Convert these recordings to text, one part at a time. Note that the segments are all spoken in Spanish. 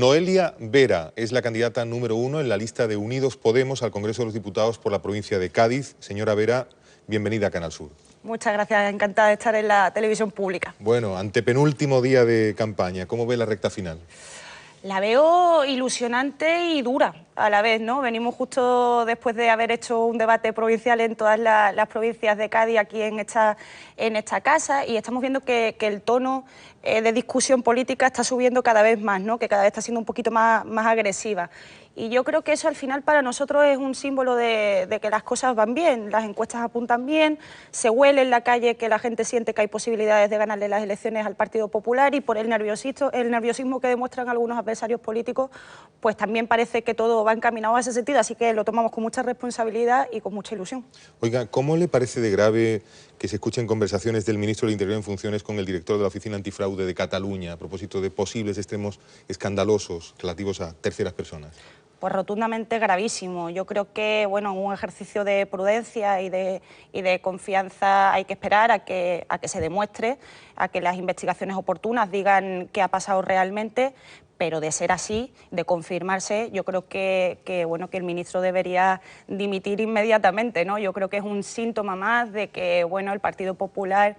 Noelia Vera es la candidata número 1 en la lista de Unidos Podemos al Congreso de los Diputados por la provincia de Cádiz. Señora Vera, bienvenida a Canal Sur. Muchas gracias, encantada de estar en la televisión pública. Bueno, antepenúltimo día de campaña, ¿cómo ve la recta final? La veo ilusionante y dura a la vez, ¿no? Venimos justo después de haber hecho un debate provincial en todas las provincias de Cádiz, aquí en esta casa, y estamos viendo que el tono de discusión política está subiendo cada vez más, ¿no? Que cada vez está siendo un poquito más agresiva. Y yo creo que eso al final para nosotros es un símbolo de que las cosas van bien, las encuestas apuntan bien, se huele en la calle que la gente siente que hay posibilidades de ganarle las elecciones al Partido Popular, y por el nerviosismo que demuestran algunos adversarios políticos, pues también parece que todo va encaminado a ese sentido, así que lo tomamos con mucha responsabilidad y con mucha ilusión. Oiga, ¿cómo le parece de grave que se escuchen conversaciones del ministro del Interior en funciones con el director de la Oficina Antifraude de Cataluña a propósito de posibles extremos escandalosos relativos a terceras personas? Pues rotundamente gravísimo. Yo creo que, bueno, un ejercicio de prudencia y de confianza hay que esperar a que se demuestre, a que las investigaciones oportunas digan qué ha pasado realmente, pero de ser así, de confirmarse, yo creo que el ministro debería dimitir inmediatamente, ¿no? Yo creo que es un síntoma más de que, bueno, el Partido Popular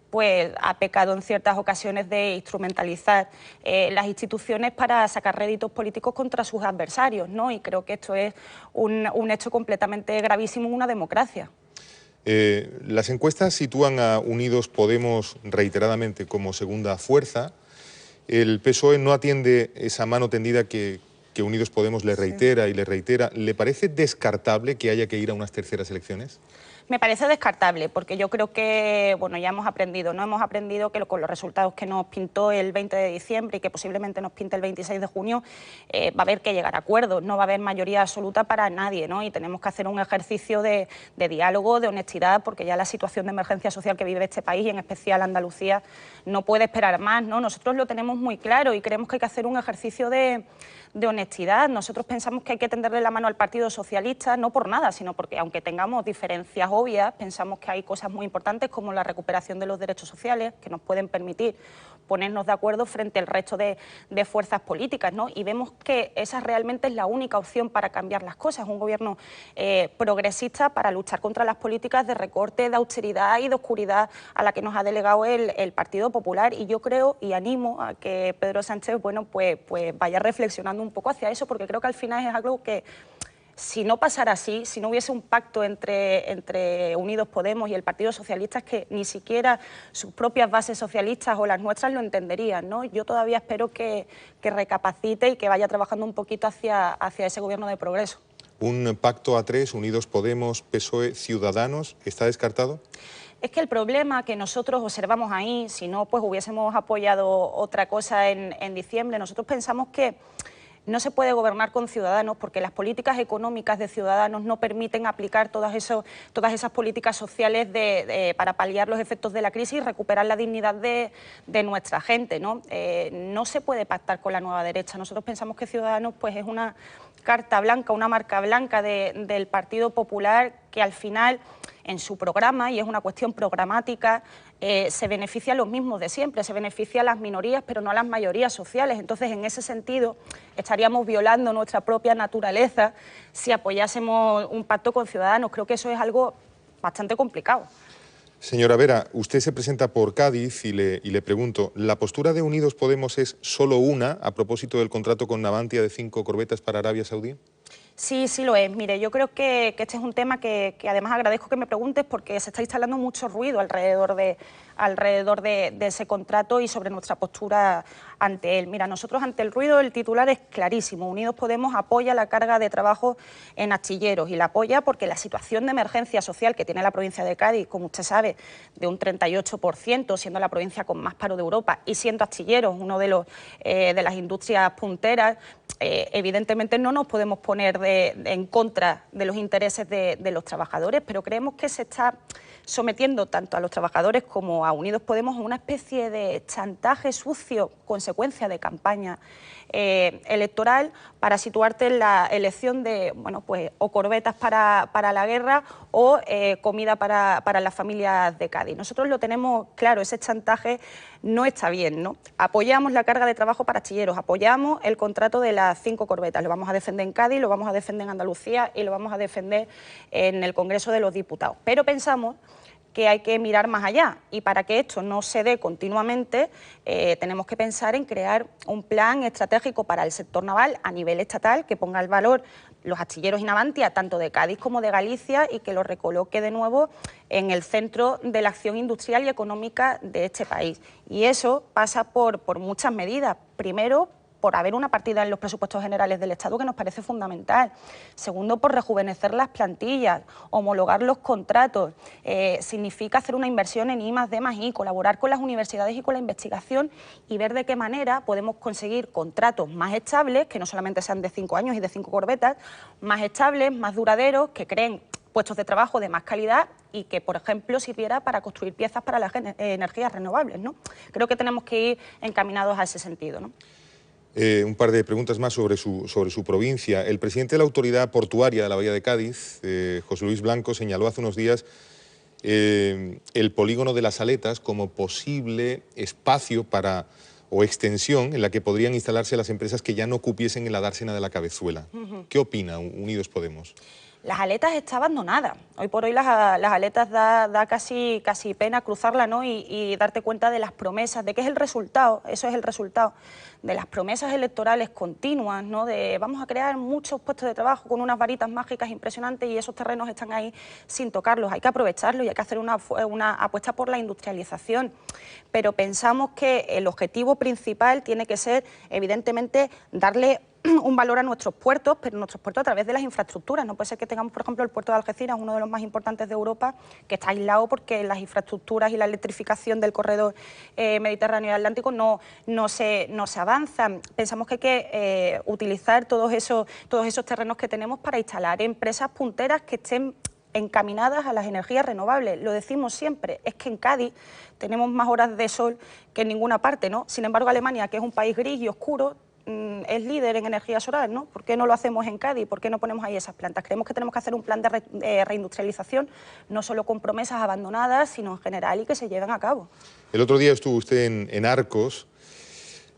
pues ha pecado en ciertas ocasiones de instrumentalizar las instituciones para sacar réditos políticos contra sus adversarios, ¿no? Y creo que esto es un hecho completamente gravísimo en una democracia. Las encuestas sitúan a Unidos Podemos reiteradamente como segunda fuerza. El PSOE no atiende esa mano tendida que Unidos Podemos le reitera y le reitera. ¿Le parece descartable que haya que ir a unas terceras elecciones? Me parece descartable, porque yo creo que, bueno, ya hemos aprendido, ¿no? Hemos aprendido que con los resultados que nos pintó el 20 de diciembre y que posiblemente nos pinte el 26 de junio, va a haber que llegar a acuerdos, no va a haber mayoría absoluta para nadie, ¿no? Y tenemos que hacer un ejercicio de diálogo, de honestidad, porque ya la situación de emergencia social que vive este país, y en especial Andalucía, no puede esperar más, ¿no? Nosotros lo tenemos muy claro y creemos que hay que hacer un ejercicio de honestidad. Nosotros pensamos que hay que tenderle la mano al Partido Socialista, no por nada, sino porque aunque tengamos diferencias obvias, pensamos que hay cosas muy importantes como la recuperación de los derechos sociales que nos pueden permitir ponernos de acuerdo frente al resto de fuerzas políticas, ¿no? Y vemos que esa realmente es la única opción para cambiar las cosas, un gobierno progresista para luchar contra las políticas de recorte, de austeridad y de oscuridad a la que nos ha delegado el Partido Popular. Y yo creo y animo a que Pedro Sánchez, bueno, pues vaya reflexionando un poco hacia eso, porque creo que al final es algo que, si no pasara así, si no hubiese un pacto entre Unidos Podemos y el Partido Socialista, es que ni siquiera sus propias bases socialistas o las nuestras lo entenderían, ¿no? Yo todavía espero que recapacite y que vaya trabajando un poquito hacia ese gobierno de progreso. ¿Un pacto a tres, Unidos Podemos, PSOE, Ciudadanos, está descartado? Es que el problema que nosotros observamos ahí, si no, pues hubiésemos apoyado otra cosa en diciembre. Nosotros pensamos que no se puede gobernar con Ciudadanos porque las políticas económicas de Ciudadanos no permiten aplicar todas esas políticas sociales para paliar los efectos de la crisis y recuperar la dignidad de nuestra gente, ¿no? No se puede pactar con la nueva derecha. Nosotros pensamos que Ciudadanos pues, es una carta blanca, una marca blanca del Partido Popular que al final, en su programa, y es una cuestión programática, se beneficia a los mismos de siempre, se beneficia a las minorías, pero no a las mayorías sociales. Entonces, en ese sentido, estaríamos violando nuestra propia naturaleza si apoyásemos un pacto con Ciudadanos. Creo que eso es algo bastante complicado. Señora Vera, usted se presenta por Cádiz y le pregunto, ¿la postura de Unidos Podemos es solo una a propósito del contrato con Navantia de 5 corbetas para Arabia Saudí? Sí, sí lo es. Mire, yo creo que este es un tema que además agradezco que me preguntes porque se está instalando mucho ruido alrededor de ese contrato y sobre nuestra postura ante él. Mira, nosotros ante el ruido el titular es clarísimo. Unidos Podemos apoya la carga de trabajo en astilleros y la apoya porque la situación de emergencia social que tiene la provincia de Cádiz, como usted sabe, de un 38%, siendo la provincia con más paro de Europa y siendo astilleros uno de las industrias punteras, evidentemente no nos podemos poner en contra de los intereses de los trabajadores, pero creemos que se está sometiendo tanto a los trabajadores como a Unidos Podemos a una especie de chantaje sucio, consecuencia de campaña electoral, para situarte en la elección de, bueno, pues, o corbetas para la guerra o comida para las familias de Cádiz. Nosotros lo tenemos claro, ese chantaje no está bien, ¿no? Apoyamos la carga de trabajo para artilleros, apoyamos el contrato de las 5 corbetas, lo vamos a defender en Cádiz, lo vamos a defender en Andalucía y lo vamos a defender en el Congreso de los Diputados. Pero pensamos que hay que mirar más allá, y para que esto no se dé continuamente tenemos que pensar en crear un plan estratégico para el sector naval a nivel estatal que ponga el valor los astilleros y Navantia, tanto de Cádiz como de Galicia, y que lo recoloque de nuevo en el centro de la acción industrial y económica de este país. Y eso pasa por muchas medidas. Primero, por haber una partida en los presupuestos generales del Estado que nos parece fundamental. Segundo, por rejuvenecer las plantillas, homologar los contratos. Significa hacer una inversión en I+D+I, colaborar con las universidades y con la investigación y ver de qué manera podemos conseguir contratos más estables, que no solamente sean de 5 años y de 5 corbetas, más estables, más duraderos, que creen puestos de trabajo de más calidad y que, por ejemplo, sirviera para construir piezas para las energías renovables, ¿no? Creo que tenemos que ir encaminados a ese sentido, ¿no? Un par de preguntas más sobre su provincia. El presidente de la Autoridad Portuaria de la Bahía de Cádiz, José Luis Blanco, señaló hace unos días el polígono de las Aletas como posible espacio o extensión en la que podrían instalarse las empresas que ya no cupiesen en la dársena de la Cabezuela. ¿Qué opina Unidos Podemos? Las Aletas está abandonada. Hoy por hoy las Aletas da casi pena cruzarla, ¿no? Y darte cuenta de las promesas, de qué es el resultado. Eso es el resultado de las promesas electorales continuas, ¿no? De vamos a crear muchos puestos de trabajo con unas varitas mágicas impresionantes, y esos terrenos están ahí sin tocarlos. Hay que aprovecharlos y hay que hacer una apuesta por la industrialización. Pero pensamos que el objetivo principal tiene que ser, evidentemente, darle un valor a nuestros puertos, pero nuestros puertos a través de las infraestructuras. No puede ser que tengamos, por ejemplo, el puerto de Algeciras, uno de los más importantes de Europa, que está aislado porque las infraestructuras y la electrificación del corredor Mediterráneo y Atlántico no se avanzan. Pensamos que hay que utilizar todos esos terrenos que tenemos para instalar empresas punteras que estén encaminadas a las energías renovables. Lo decimos siempre, es que en Cádiz tenemos más horas de sol que en ninguna parte, ¿no? Sin embargo, Alemania, que es un país gris y oscuro, es líder en energía solar, ¿no? ¿Por qué no lo hacemos en Cádiz? ¿Por qué no ponemos ahí esas plantas? Creemos que tenemos que hacer un plan de reindustrialización, no solo con promesas abandonadas, sino en general, y que se lleven a cabo. El otro día estuvo usted en Arcos.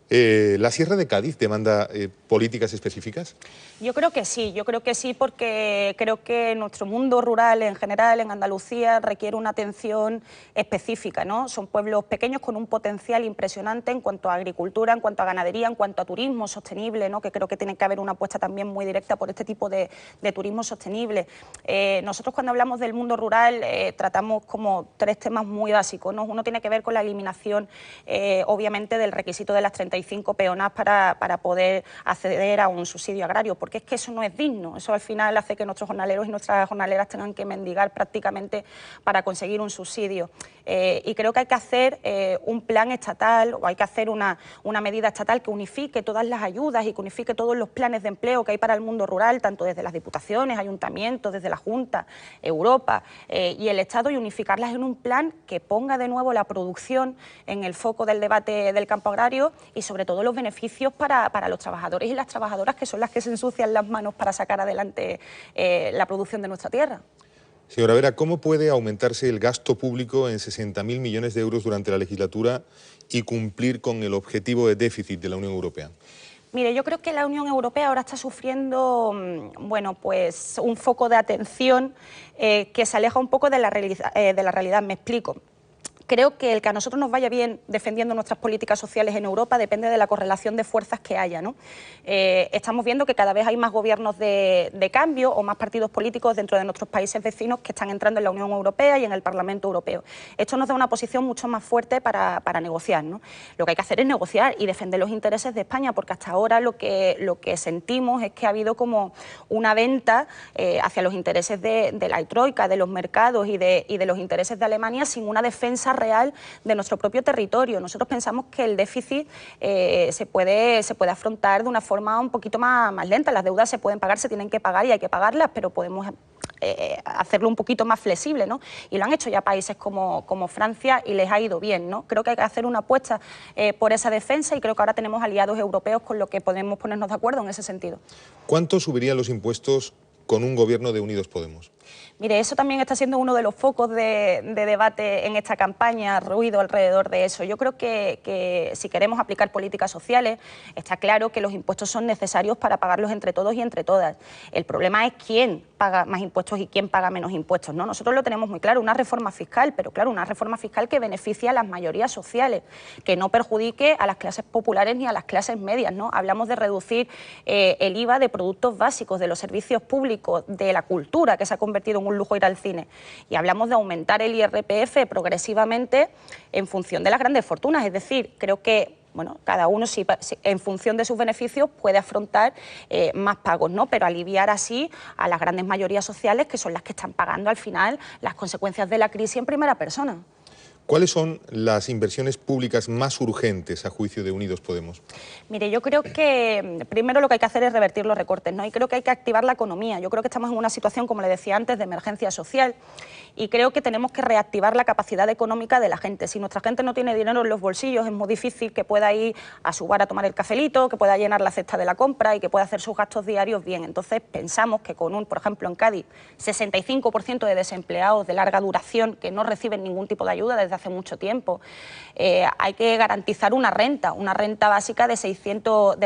¿La Sierra de Cádiz demanda políticas específicas? Yo creo que sí, porque creo que nuestro mundo rural en general, en Andalucía, requiere una atención específica, ¿no? Son pueblos pequeños con un potencial impresionante en cuanto a agricultura, en cuanto a ganadería, en cuanto a turismo sostenible, ¿no? Que creo que tiene que haber una apuesta también muy directa por este tipo de turismo sostenible. Nosotros, cuando hablamos del mundo rural, tratamos como 3 temas muy básicos, ¿no? Uno tiene que ver con la eliminación, obviamente, del requisito de las 35 peonas para poder acceder a un subsidio agrario, porque es que eso no es digno. Eso al final hace que nuestros jornaleros y nuestras jornaleras tengan que mendigar prácticamente para conseguir un subsidio. Y creo que hay que hacer un plan estatal, o hay que hacer una medida estatal que unifique todas las ayudas y que unifique todos los planes de empleo que hay para el mundo rural, tanto desde las diputaciones, ayuntamientos, desde la Junta, Europa y el Estado, y unificarlas en un plan que ponga de nuevo la producción en el foco del debate del campo agrario, y sobre todo los beneficios para los trabajadores y las trabajadoras, que son las que se ensucian las manos para sacar adelante la producción de nuestra tierra. Señora Vera, ¿cómo puede aumentarse el gasto público en 60.000 millones de euros durante la legislatura y cumplir con el objetivo de déficit de la Unión Europea? Mire, yo creo que la Unión Europea ahora está sufriendo, bueno, pues un foco de atención que se aleja un poco de la realidad. Me explico. Creo que el que a nosotros nos vaya bien defendiendo nuestras políticas sociales en Europa depende de la correlación de fuerzas que haya, ¿no? Estamos viendo que cada vez hay más gobiernos de cambio, o más partidos políticos dentro de nuestros países vecinos que están entrando en la Unión Europea y en el Parlamento Europeo. Esto nos da una posición mucho más fuerte para negociar, ¿no? Lo que hay que hacer es negociar y defender los intereses de España, porque hasta ahora lo que sentimos es que ha habido como una venta hacia los intereses de la troika, de los mercados y de los intereses de Alemania, sin una defensa real de nuestro propio territorio. Nosotros pensamos que el déficit se puede afrontar de una forma un poquito más lenta. Las deudas se pueden pagar, se tienen que pagar y hay que pagarlas, pero podemos hacerlo un poquito más flexible, ¿no? Y lo han hecho ya países como Francia y les ha ido bien, ¿no? Creo que hay que hacer una apuesta por esa defensa y creo que ahora tenemos aliados europeos con los que podemos ponernos de acuerdo en ese sentido. ¿Cuánto subirían los impuestos con un gobierno de Unidos Podemos? Mire, eso también está siendo uno de los focos de debate en esta campaña, ruido alrededor de eso. Yo creo que si queremos aplicar políticas sociales, está claro que los impuestos son necesarios para pagarlos entre todos y entre todas. El problema es quién paga más impuestos y quién paga menos impuestos, ¿no? Nosotros lo tenemos muy claro, una reforma fiscal, pero claro, una reforma fiscal que beneficie a las mayorías sociales, que no perjudique a las clases populares ni a las clases medias, ¿no? Hablamos de reducir el IVA de productos básicos, de los servicios públicos, de la cultura, que se ha convertido en un lujo ir al cine. Y hablamos de aumentar el IRPF progresivamente en función de las grandes fortunas. Es decir, creo que bueno, cada uno en función de sus beneficios puede afrontar más pagos, ¿no? Pero aliviar así a las grandes mayorías sociales que son las que están pagando al final las consecuencias de la crisis en primera persona. ¿Cuáles son las inversiones públicas más urgentes a juicio de Unidos Podemos? Mire, yo creo que primero lo que hay que hacer es revertir los recortes, ¿no? Y creo que hay que activar la economía. Yo creo que estamos en una situación, como le decía antes, de emergencia social y creo que tenemos que reactivar la capacidad económica de la gente. Si nuestra gente no tiene dinero en los bolsillos, es muy difícil que pueda ir a su bar a tomar el cafelito, que pueda llenar la cesta de la compra y que pueda hacer sus gastos diarios bien. Entonces pensamos que con por ejemplo, en Cádiz, 65% de desempleados de larga duración que no reciben ningún tipo de ayuda desde hace mucho tiempo. Hay que garantizar una renta básica de 600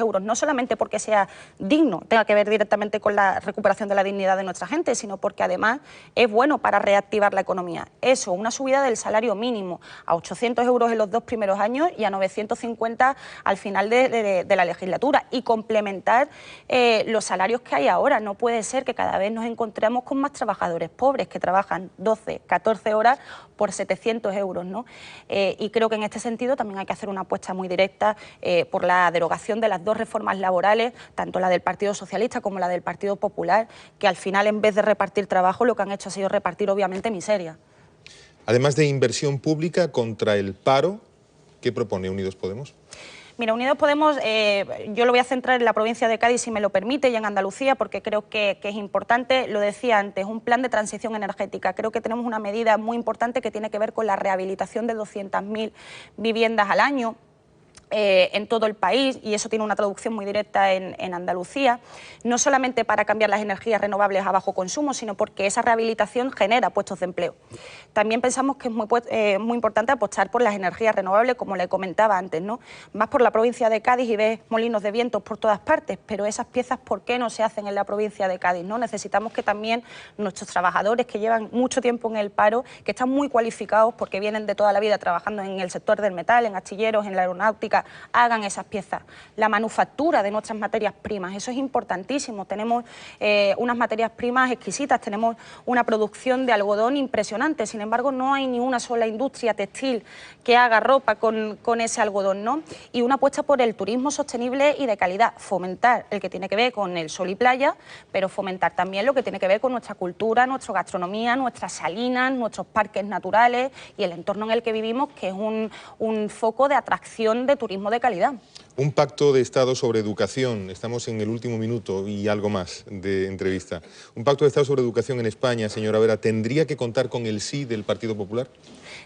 euros, no solamente porque sea digno, tenga que ver directamente con la recuperación de la dignidad de nuestra gente, sino porque además es bueno para reactivar la economía. Eso, una subida del salario mínimo a 800 euros en los 2 primeros años y a 950 al final de la legislatura y complementar los salarios que hay ahora. No puede ser que cada vez nos encontremos con más trabajadores pobres que trabajan 12, 14 horas por 700 euros, ¿no? Y creo que en este sentido también hay que hacer una apuesta muy directa por la derogación de las dos reformas laborales, tanto la del Partido Socialista como la del Partido Popular, que al final en vez de repartir trabajo lo que han hecho ha sido repartir obviamente miseria. Además de inversión pública contra el paro, ¿qué propone Unidos Podemos? Mira, Unidos Podemos, yo lo voy a centrar en la provincia de Cádiz, si me lo permite, y en Andalucía, porque creo que es importante, lo decía antes, un plan de transición energética. Creo que tenemos una medida muy importante que tiene que ver con la rehabilitación de 200.000 viviendas al año. En todo el país, y eso tiene una traducción muy directa en Andalucía, no solamente para cambiar las energías renovables a bajo consumo, sino porque esa rehabilitación genera puestos de empleo. También pensamos que es muy importante apostar por las energías renovables, como le comentaba antes, ¿no? Vas por la provincia de Cádiz y ves molinos de vientos por todas partes, pero esas piezas, ¿por qué no se hacen en la provincia de Cádiz, ¿no? Necesitamos que también nuestros trabajadores que llevan mucho tiempo en el paro, que están muy cualificados porque vienen de toda la vida trabajando en el sector del metal, en astilleros, en la aeronáutica, hagan esas piezas. La manufactura de nuestras materias primas, eso es importantísimo. Tenemos unas materias primas exquisitas, tenemos una producción de algodón impresionante, sin embargo no hay ni una sola industria textil que haga ropa con ese algodón, ¿no? Y una apuesta por el turismo sostenible y de calidad, fomentar el que tiene que ver con el sol y playa, pero fomentar también lo que tiene que ver con nuestra cultura, nuestra gastronomía, nuestras salinas, nuestros parques naturales y el entorno en el que vivimos, que es un foco de atracción de turismo de calidad. Un pacto de Estado sobre educación, estamos en el último minuto y algo más de entrevista. Un pacto de Estado sobre educación en España, señora Vera, ¿tendría que contar con el sí del Partido Popular?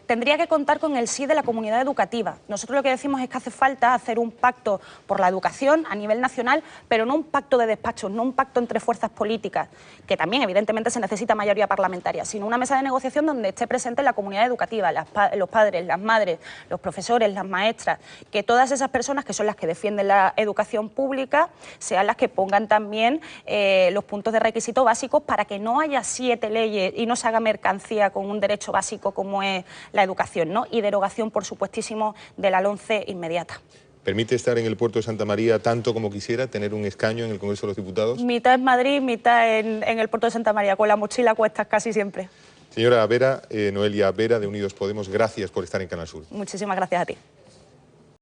Tendría que contar con el sí de la comunidad educativa. Nosotros lo que decimos es que hace falta hacer un pacto por la educación a nivel nacional, pero no un pacto de despachos, no un pacto entre fuerzas políticas, que también evidentemente se necesita mayoría parlamentaria, sino una mesa de negociación donde esté presente la comunidad educativa, los padres, las madres, los profesores, las maestras, que todas esas personas que son las que defienden la educación pública sean las que pongan también los puntos de requisito básicos para que no haya 7 leyes y no se haga mercancía con un derecho básico como es la educación, ¿no? Y derogación, por supuestísimo, de la LOMCE inmediata. ¿Permite estar en el puerto de Santa María tanto como quisiera, tener un escaño en el Congreso de los Diputados? Mitad en Madrid, mitad en el puerto de Santa María, con la mochila a cuestas casi siempre. Señora Vera, Noelia Vera, de Unidos Podemos, gracias por estar en Canal Sur. Muchísimas gracias a ti.